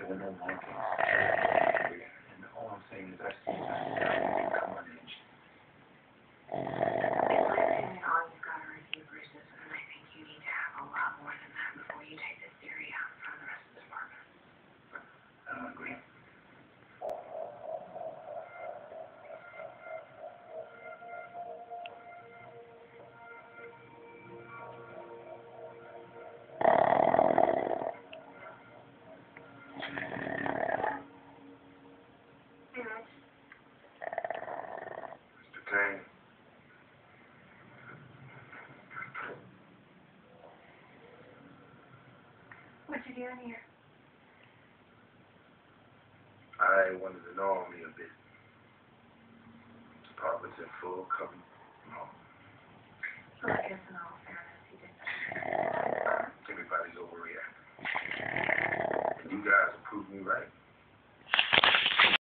There were no markings. And all I'm saying is I see you come unhinged. In my opinion, all you've got are a few bruises, and I think you need to have a lot more than that before you take this theory out in front of the rest of the department. I don't agree. Mr. Kane. What you doing here? I wanted to know me a bit. Department's in full cover. No. Well, I guess in all fairness, you did that. Everybody's overreacting. And you guys have proved me right.